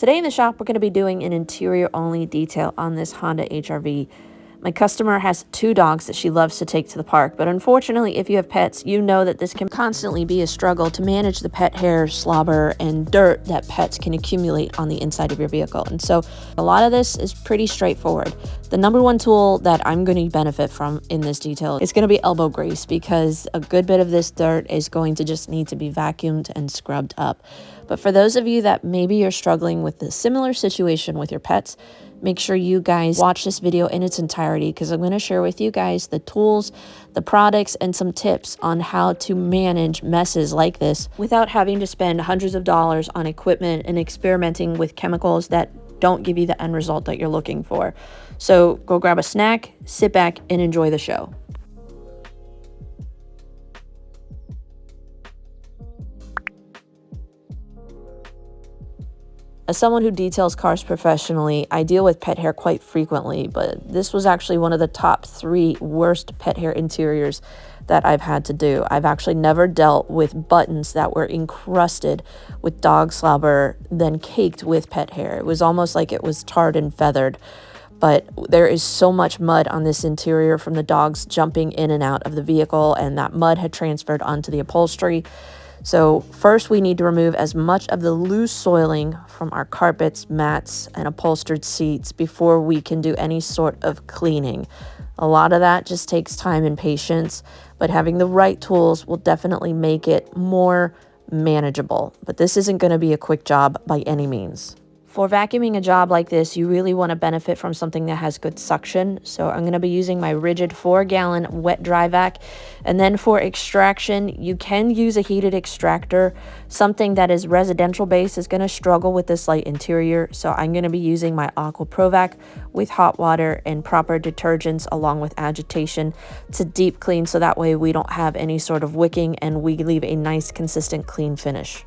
Today in the shop, we're going to be doing an interior only detail on this Honda HR-V. My customer has 2 dogs that she loves to take to the park, but unfortunately, if you have pets, you know that this can constantly be a struggle to manage the pet hair, slobber, and dirt that pets can accumulate on the inside of your vehicle. And so a lot of this is pretty straightforward. The number one tool that I'm going to benefit from in this detail is going to be elbow grease, because a good bit of this dirt is going to just need to be vacuumed and scrubbed up. But for those of you that maybe you're struggling with a similar situation with your pets, make sure you guys watch this video in its entirety, because I'm going to share with you guys the tools, the products, and some tips on how to manage messes like this without having to spend hundreds of dollars on equipment and experimenting with chemicals that don't give you the end result that you're looking for. So go grab a snack, sit back, and enjoy the show. As someone who details cars professionally, I deal with pet hair quite frequently, but this was actually one of the top 3 worst pet hair interiors that I've had to do. I've actually never dealt with buttons that were encrusted with dog slobber, then caked with pet hair. It was almost like it was tarred and feathered. But there is so much mud on this interior from the dogs jumping in and out of the vehicle, and that mud had transferred onto the upholstery. So first we need to remove as much of the loose soiling from our carpets, mats, and upholstered seats before we can do any sort of cleaning. A lot of that just takes time and patience, but having the right tools will definitely make it more manageable. But this isn't going to be a quick job by any means. For vacuuming a job like this, you really want to benefit from something that has good suction. So I'm going to be using my rigid 4-gallon wet dry vac. And then for extraction, you can use a heated extractor. Something that is residential based is going to struggle with this light interior. So I'm going to be using my Aqua Pro Vac with hot water and proper detergents along with agitation to deep clean, so that way we don't have any sort of wicking and we leave a nice consistent clean finish.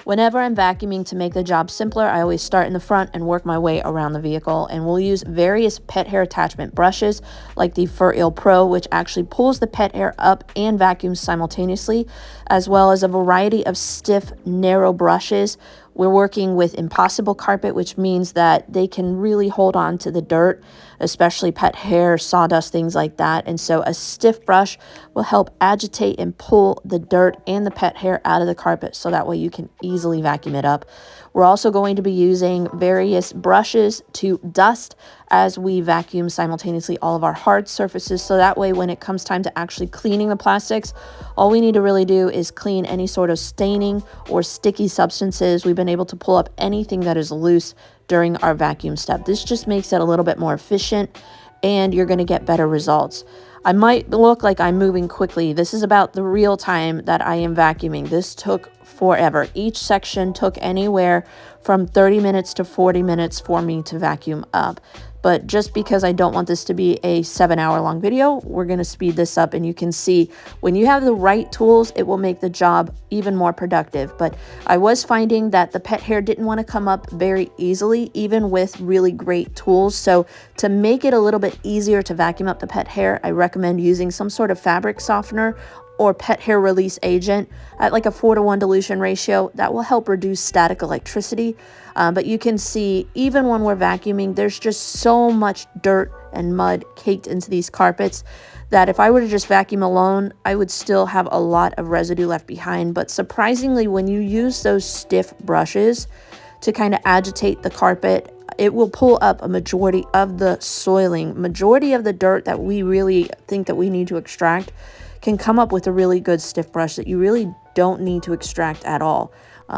Whenever I'm vacuuming to make the job simpler, I always start in the front and work my way around the vehicle, and we'll use various pet hair attachment brushes like the Fur Eel Pro, which actually pulls the pet hair up and vacuums simultaneously, as well as a variety of stiff, narrow brushes. We're working with impossible carpet, which means that they can really hold on to the dirt, especially pet hair, sawdust, things like that. And so a stiff brush will help agitate and pull the dirt and the pet hair out of the carpet, so that way you can easily vacuum it up. We're also going to be using various brushes to dust as we vacuum simultaneously all of our hard surfaces, so that way when it comes time to actually cleaning the plastics, all we need to really do is clean any sort of staining or sticky substances. We've been able to pull up anything that is loose during our vacuum step. This just makes it a little bit more efficient, and you're going to get better results. I might look like I'm moving quickly. This is about the real time that I am vacuuming. This took forever. Each section took anywhere from 30 minutes to 40 minutes for me to vacuum up. But just because I don't want this to be a 7-hour long video, we're going to speed this up, and you can see when you have the right tools, it will make the job even more productive. But I was finding that the pet hair didn't want to come up very easily, even with really great tools. So to make it a little bit easier to vacuum up the pet hair, I recommend using some sort of fabric softener or pet hair release agent at like a 4-to-1 dilution ratio. That will help reduce static electricity. But you can see, even when we're vacuuming, there's just so much dirt and mud caked into these carpets that if I were to just vacuum alone, I would still have a lot of residue left behind. But surprisingly, when you use those stiff brushes to kind of agitate the carpet, it will pull up a majority of the soiling, majority of the dirt that we really think that we need to extract can come up with a really good stiff brush that you really don't need to extract at all.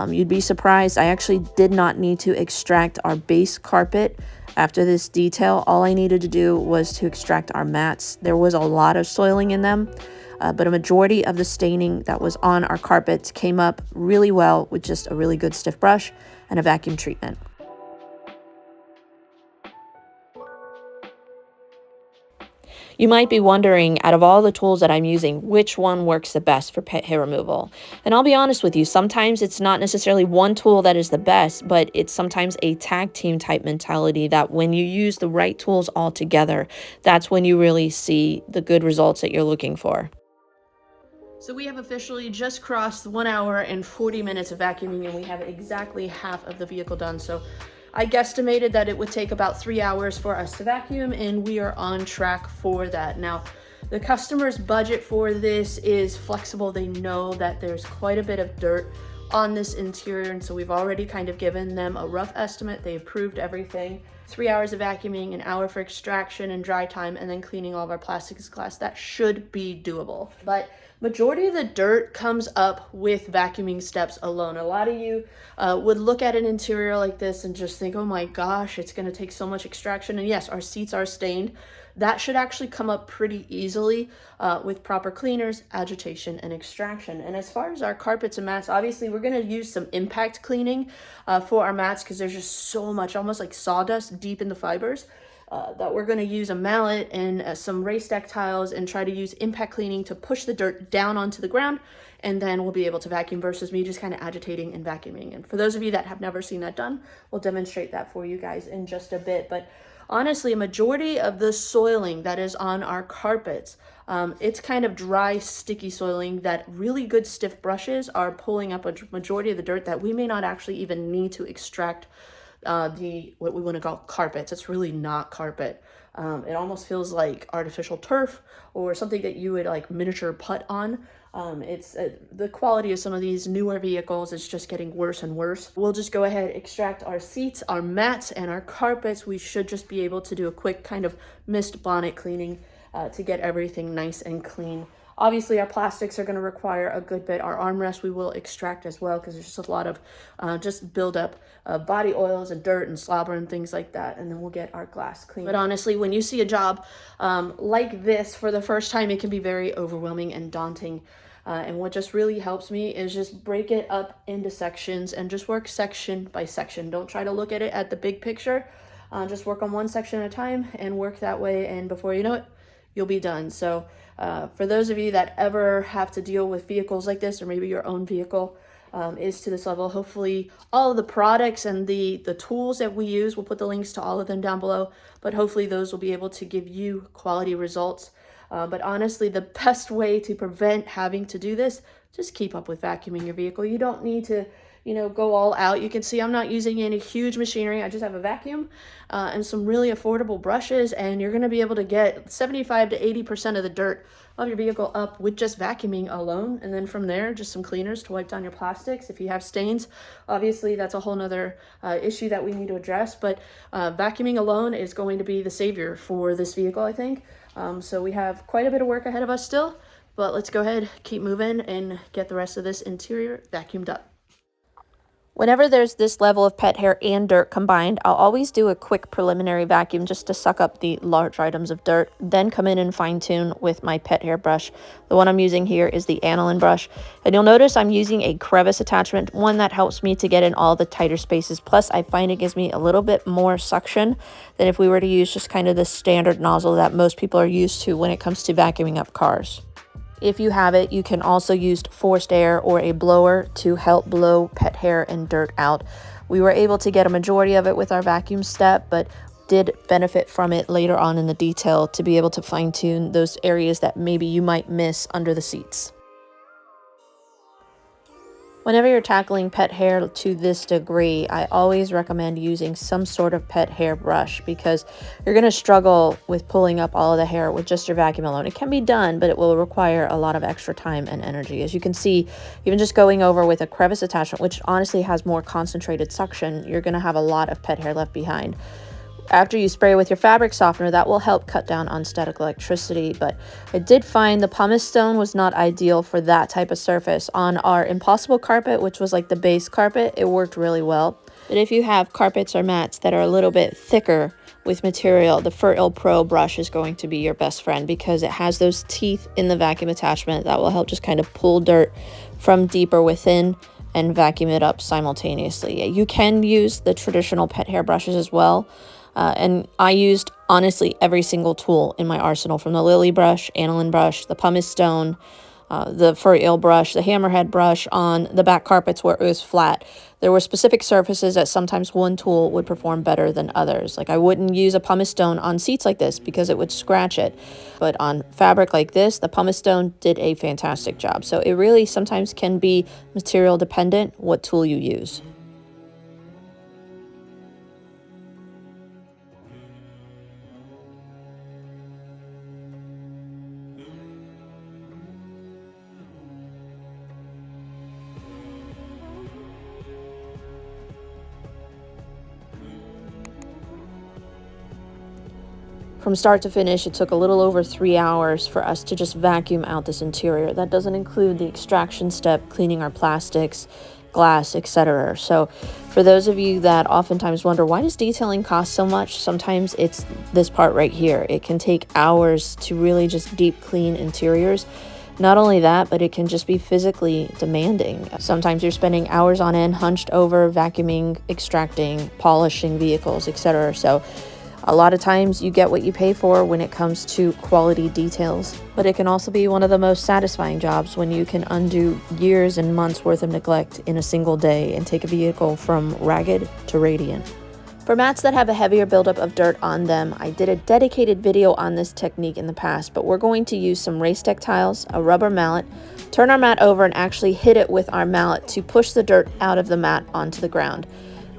You'd be surprised. I actually did not need to extract our base carpet after this detail. All I needed to do was to extract our mats. There was a lot of soiling in them, but a majority of the staining that was on our carpets came up really well with just a really good stiff brush and a vacuum treatment. You might be wondering, out of all the tools that I'm using, which one works the best for pet hair removal? And I'll be honest with you, sometimes it's not necessarily one tool that is the best, but it's sometimes a tag team type mentality that when you use the right tools all together, that's when you really see the good results that you're looking for. So we have officially just crossed 1 hour and 40 minutes of vacuuming, and we have exactly half of the vehicle done. So I guesstimated that it would take about 3 hours for us to vacuum, and we are on track for that. Now, the customer's budget for this is flexible. They know that there's quite a bit of dirt on this interior, and so we've already kind of given them a rough estimate. They approved everything. 3 hours of vacuuming, an hour for extraction and dry time, and then cleaning all of our plastics glass. That should be doable. But majority of the dirt comes up with vacuuming steps alone. A lot of you would look at an interior like this and just think, oh my gosh, it's gonna take so much extraction. And yes, our seats are stained. That should actually come up pretty easily with proper cleaners, agitation, and extraction. And as far as our carpets and mats, obviously we're gonna use some impact cleaning for our mats because there's just so much, almost like sawdust deep in the fibers, that we're gonna use a mallet and some raised deck tiles and try to use impact cleaning to push the dirt down onto the ground, and then we'll be able to vacuum versus me just kind of agitating and vacuuming. And for those of you that have never seen that done, we'll demonstrate that for you guys in just a bit. But honestly, a majority of the soiling that is on our carpets, it's kind of dry, sticky soiling that really good stiff brushes are pulling up a majority of the dirt that we may not actually even need to extract what we want to call carpets. It's really not carpet. It almost feels like artificial turf or something that you would like miniature putt on. It's the quality of some of these newer vehicles is just getting worse and worse. We'll just go ahead, extract our seats, our mats, and our carpets. We should just be able to do a quick kind of mist bonnet cleaning to get everything nice and clean. Obviously, our plastics are going to require a good bit. Our armrests we will extract as well because there's just a lot of just buildup of body oils and dirt and slobber and things like that. And then we'll get our glass clean. But honestly, when you see a job like this for the first time, it can be very overwhelming and daunting. And what just really helps me is just break it up into sections and just work section by section. Don't try to look at it at the big picture. Just work on one section at a time and work that way. And before you know it, you'll be done. So for those of you that ever have to deal with vehicles like this, or maybe your own vehicle is to this level, hopefully all of the products and the tools that we use, we'll put the links to all of them down below, but hopefully those will be able to give you quality results. But honestly, the best way to prevent having to do this, just keep up with vacuuming your vehicle. You don't need to, go all out. You can see I'm not using any huge machinery. I just have a vacuum and some really affordable brushes, and you're going to be able to get 75 to 80% of the dirt of your vehicle up with just vacuuming alone. And then from there, just some cleaners to wipe down your plastics. If you have stains, obviously that's a whole nother issue that we need to address. But vacuuming alone is going to be the savior for this vehicle, I think. So we have quite a bit of work ahead of us still, but let's go ahead, keep moving, and get the rest of this interior vacuumed up. Whenever there's this level of pet hair and dirt combined, I'll always do a quick preliminary vacuum just to suck up the large items of dirt, then come in and fine tune with my pet hair brush. The one I'm using here is the Analan brush, and you'll notice I'm using a crevice attachment, one that helps me to get in all the tighter spaces. Plus, I find it gives me a little bit more suction than if we were to use just kind of the standard nozzle that most people are used to when it comes to vacuuming up cars. If you have it, you can also use forced air or a blower to help blow pet hair and dirt out. We were able to get a majority of it with our vacuum step, but did benefit from it later on in the detail to be able to fine tune those areas that maybe you might miss under the seats. Whenever you're tackling pet hair to this degree, I always recommend using some sort of pet hair brush because you're going to struggle with pulling up all of the hair with just your vacuum alone. It can be done, but it will require a lot of extra time and energy. As you can see, even just going over with a crevice attachment, which honestly has more concentrated suction, you're going to have a lot of pet hair left behind. After you spray with your fabric softener, that will help cut down on static electricity, but I did find the pumice stone was not ideal for that type of surface. On our Impossible carpet, which was like the base carpet, it worked really well. But if you have carpets or mats that are a little bit thicker with material, the Fur-Il Pro brush is going to be your best friend because it has those teeth in the vacuum attachment that will help just kind of pull dirt from deeper within and vacuum it up simultaneously. You can use the traditional pet hair brushes as well. And I used, honestly, every single tool in my arsenal, from the Lily brush, Analan brush, the pumice stone, the furry eel brush, the hammerhead brush on the back carpets where it was flat. There were specific surfaces that sometimes one tool would perform better than others. Like I wouldn't use a pumice stone on seats like this because it would scratch it. But on fabric like this, the pumice stone did a fantastic job. So it really sometimes can be material dependent what tool you use. From start to finish, it took a little over 3 hours for us to just vacuum out this interior. That doesn't include the extraction step, cleaning our plastics, glass, etc. So for those of you that oftentimes wonder, why does detailing cost so much? Sometimes it's this part right here. It can take hours to really just deep clean interiors. Not only that, but it can just be physically demanding. Sometimes you're spending hours on end, hunched over, vacuuming, extracting, polishing vehicles, etc. So a lot of times you get what you pay for when it comes to quality details, but it can also be one of the most satisfying jobs when you can undo years and months worth of neglect in a single day and take a vehicle from ragged to radiant. For mats that have a heavier buildup of dirt on them, I did a dedicated video on this technique in the past, but we're going to use some race deck tiles, a rubber mallet, turn our mat over and actually hit it with our mallet to push the dirt out of the mat onto the ground.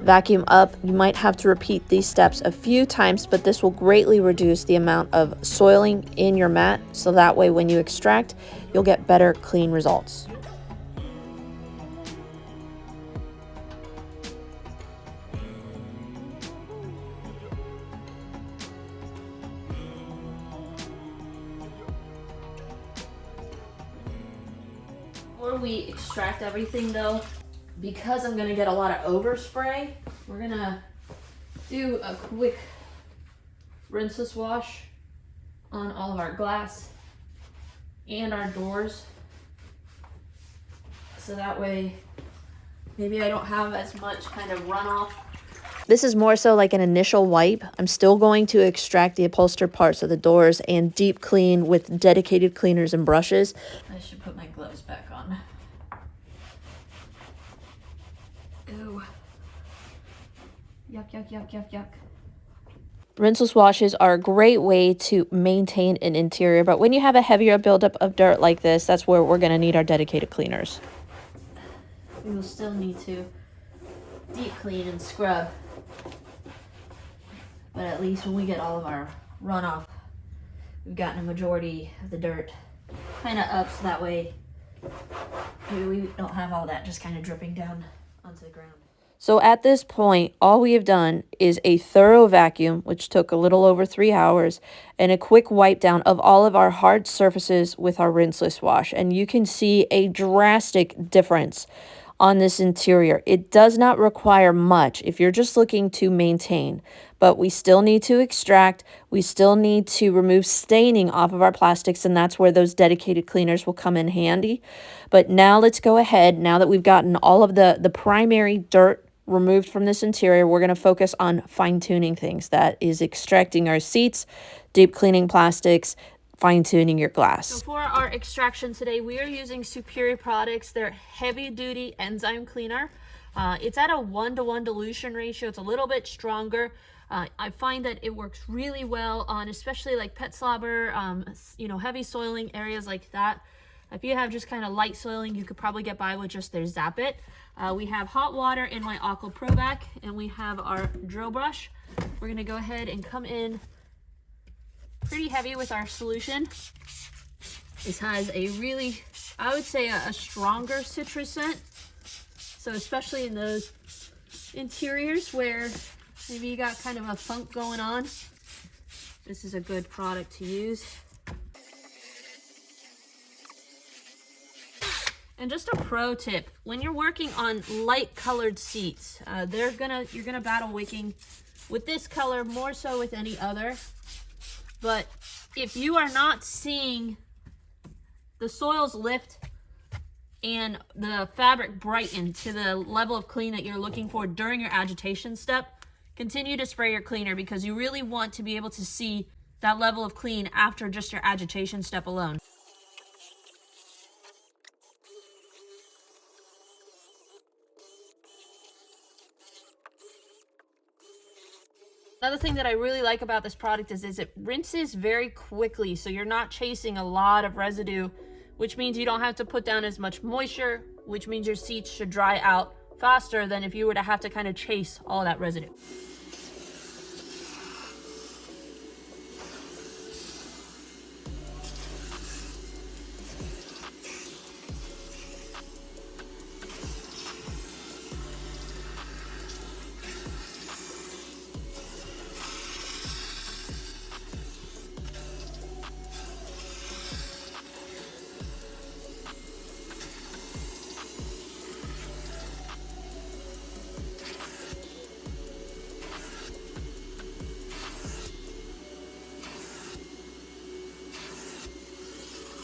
Vacuum up. You might have to repeat these steps a few times, but this will greatly reduce the amount of soiling in your mat, so that way when you extract, you'll get better clean results. Before we extract everything though, because I'm gonna get a lot of overspray, we're gonna do a quick rinseless wash on all of our glass and our doors. So that way, maybe I don't have as much kind of runoff. This is more so like an initial wipe. I'm still going to extract the upholstered parts of the doors and deep clean with dedicated cleaners and brushes. I should put my gloves back on. Ew. Yuck, yuck, yuck, yuck, yuck. Rinseless washes are a great way to maintain an interior, but when you have a heavier buildup of dirt like this, that's where we're going to need our dedicated cleaners. We will still need to deep clean and scrub, but at least when we get all of our runoff, we've gotten a majority of the dirt kind of up, so that way we don't have all that just kind of dripping down onto the ground. So at this point, all we have done is a thorough vacuum, which took a little over 3 hours, and a quick wipe down of all of our hard surfaces with our rinseless wash. And you can see a drastic difference on this interior. It does not require much if you're just looking to maintain, but we still need to extract. We still need to remove staining off of our plastics, and that's where those dedicated cleaners will come in handy. But now let's go ahead. Now that we've gotten all of the primary dirt removed from this interior, we're going to focus on fine-tuning things. That is extracting our seats, deep cleaning plastics, fine-tuning your glass. So for our extraction today, we are using Superior Products, their heavy-duty enzyme cleaner. It's at a 1-to-1 dilution ratio. It's a little bit stronger. I find that it works really well on especially like pet slobber, heavy soiling areas like that. If you have just kind of light soiling, you could probably get by with just their Zap It. We have hot water in my Aqua Pro Vac, and we have our drill brush. We're going to go ahead and come in pretty heavy with our solution. This has a really, I would say, a stronger citrus scent. So especially in those interiors where maybe you got kind of a funk going on, this is a good product to use. And just a pro tip, when you're working on light colored seats, you're gonna battle wicking with this color more so with any other. But if you are not seeing the soils lift and the fabric brighten to the level of clean that you're looking for during your agitation step, continue to spray your cleaner, because you really want to be able to see that level of clean after just your agitation step alone. Another thing that I really like about this product is it rinses very quickly, so you're not chasing a lot of residue, which means you don't have to put down as much moisture, which means your seats should dry out faster than if you were to have to kind of chase all that residue.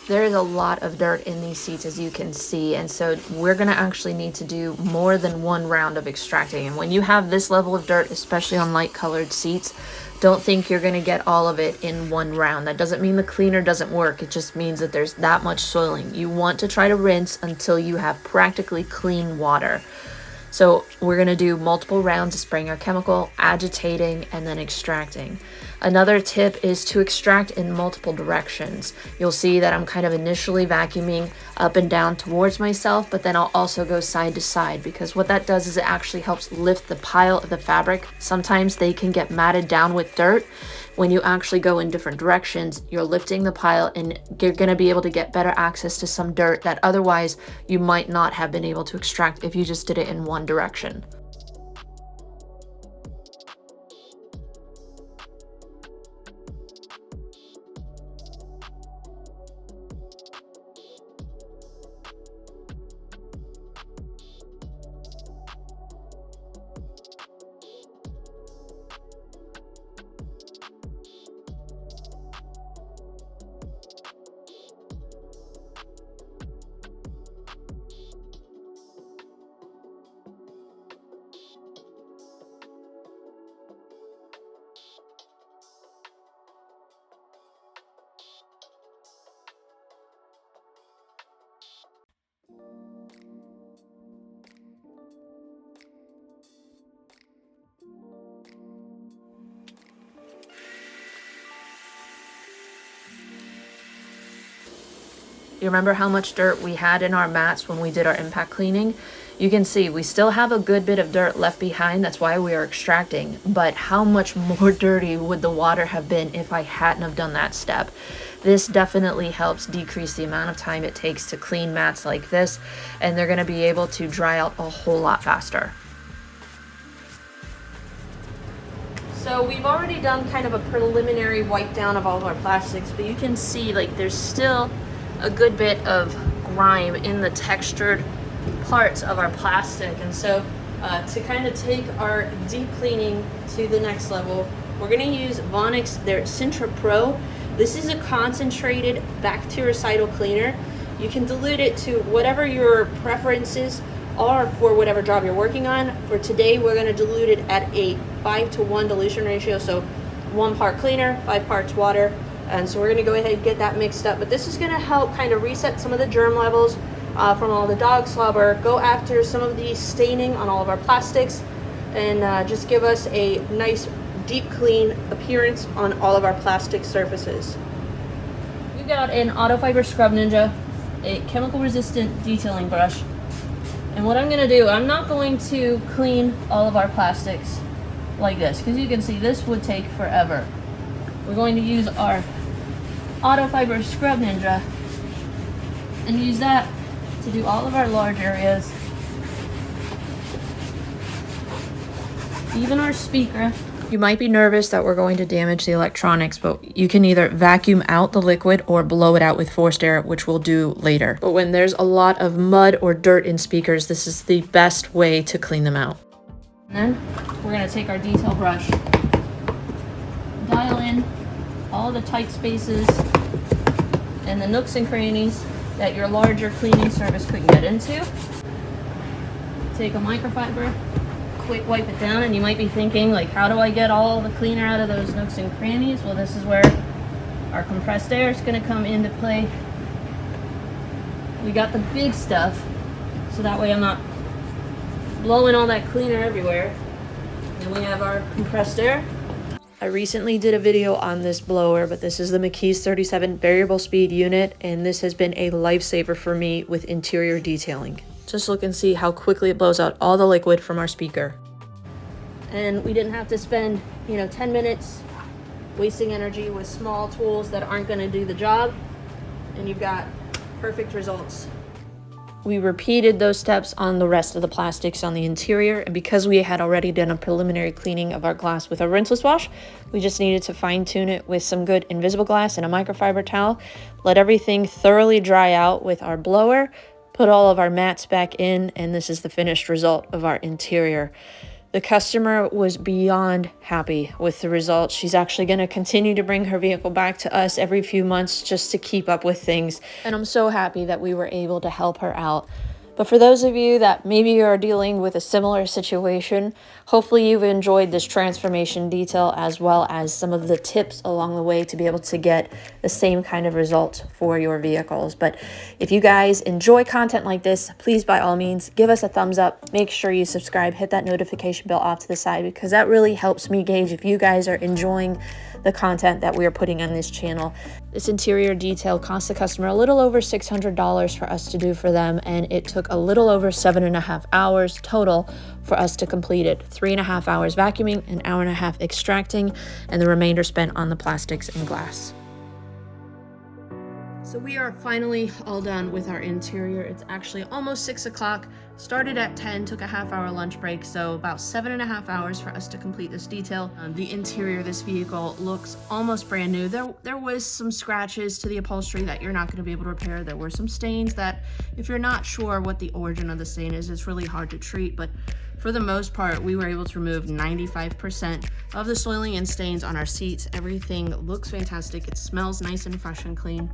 There is a lot of dirt in these seats, as you can see, and so we're going to actually need to do more than one round of extracting. And when you have this level of dirt, especially on light colored seats, don't think you're going to get all of it in one round. That doesn't mean the cleaner doesn't work. It just means that there's that much soiling. You want to try to rinse until you have practically clean water. So we're going to do multiple rounds of spraying our chemical, agitating, and then extracting. Another tip is to extract in multiple directions. You'll see that I'm kind of initially vacuuming up and down towards myself, but then I'll also go side to side, because what that does is it actually helps lift the pile of the fabric. Sometimes they can get matted down with dirt. When you actually go in different directions, you're lifting the pile and you're going to be able to get better access to some dirt that otherwise you might not have been able to extract if you just did it in one direction. You remember how much dirt we had in our mats when we did our impact cleaning? You can see we still have a good bit of dirt left behind. That's why we are extracting. But how much more dirty would the water have been if I hadn't have done that step? This definitely helps decrease the amount of time it takes to clean mats like this, and they're going to be able to dry out a whole lot faster. So we've already done kind of a preliminary wipe down of all of our plastics, but you can see like there's still a good bit of grime in the textured parts of our plastic. And so to kind of take our deep cleaning to the next level, we're going to use Vonix, their Sintra Pro. This is a concentrated bactericidal cleaner. You can dilute it to whatever your preferences are for whatever job you're working on. For today, we're going to dilute it at a 5-to-1 dilution ratio, so 1 part cleaner, 5 parts water. And so we're going to go ahead and get that mixed up. But this is going to help kind of reset some of the germ levels from all the dog slobber, go after some of the staining on all of our plastics, and just give us a nice deep clean appearance on all of our plastic surfaces. We've got an Auto Fiber Scrub Ninja, a chemical resistant detailing brush. And what I'm going to do, I'm not going to clean all of our plastics like this, because you can see this would take forever. We're going to use our Auto Fiber Scrub Ninja and use that to do all of our large areas, even our speaker. You might be nervous that we're going to damage the electronics, but you can either vacuum out the liquid or blow it out with forced air, which we'll do later. But when there's a lot of mud or dirt in speakers, this is the best way to clean them out. And then we're going to take our detail brush, dial in all the tight spaces and the nooks and crannies that your larger cleaning service couldn't get into. Take a microfiber, quick wipe it down, and you might be thinking, like, how do I get all the cleaner out of those nooks and crannies? Well, this is where our compressed air is going to come into play. We got the big stuff, so that way I'm not blowing all that cleaner everywhere. Then we have our compressed air. I recently did a video on this blower, but this is the McKee's 37 variable speed unit, and this has been a lifesaver for me with interior detailing. Just look and see how quickly it blows out all the liquid from our speaker. And we didn't have to spend, 10 minutes wasting energy with small tools that aren't going to do the job, and you've got perfect results. We repeated those steps on the rest of the plastics on the interior, and because we had already done a preliminary cleaning of our glass with a rinseless wash, we just needed to fine-tune it with some good invisible glass and a microfiber towel, let everything thoroughly dry out with our blower, put all of our mats back in, and this is the finished result of our interior. The customer was beyond happy with the results. She's actually going to continue to bring her vehicle back to us every few months just to keep up with things. And I'm so happy that we were able to help her out. But for those of you that maybe are dealing with a similar situation, hopefully you've enjoyed this transformation detail as well as some of the tips along the way to be able to get the same kind of result for your vehicles. But if you guys enjoy content like this, please by all means give us a thumbs up. Make sure you subscribe, hit that notification bell off to the side, because that really helps me gauge if you guys are enjoying the content that we are putting on this channel. This interior detail cost the customer a little over $600 for us to do for them, and it took a little over 7.5 hours total for us to complete it. 3.5 hours vacuuming, an hour and a half extracting, and the remainder spent on the plastics and glass. So we are finally all done with our interior. It's actually almost 6 o'clock. Started at 10, took a half-hour lunch break, so about 7.5 hours for us to complete this detail. The interior of this vehicle looks almost brand new. There was some scratches to the upholstery that you're not going to be able to repair. There were some stains that, if you're not sure what the origin of the stain is, it's really hard to treat, but for the most part, we were able to remove 95% of the soiling and stains on our seats. Everything looks fantastic. It smells nice and fresh and clean.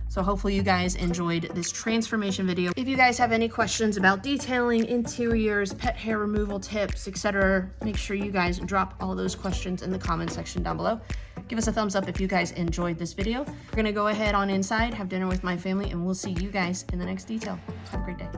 So hopefully you guys enjoyed this transformation video. If you guys have any questions about detailing, interiors, pet hair removal tips, etc., make sure you guys drop all those questions in the comment section down below. Give us a thumbs up if you guys enjoyed this video. We're gonna go ahead on inside, have dinner with my family, and we'll see you guys in the next detail. Have a great day.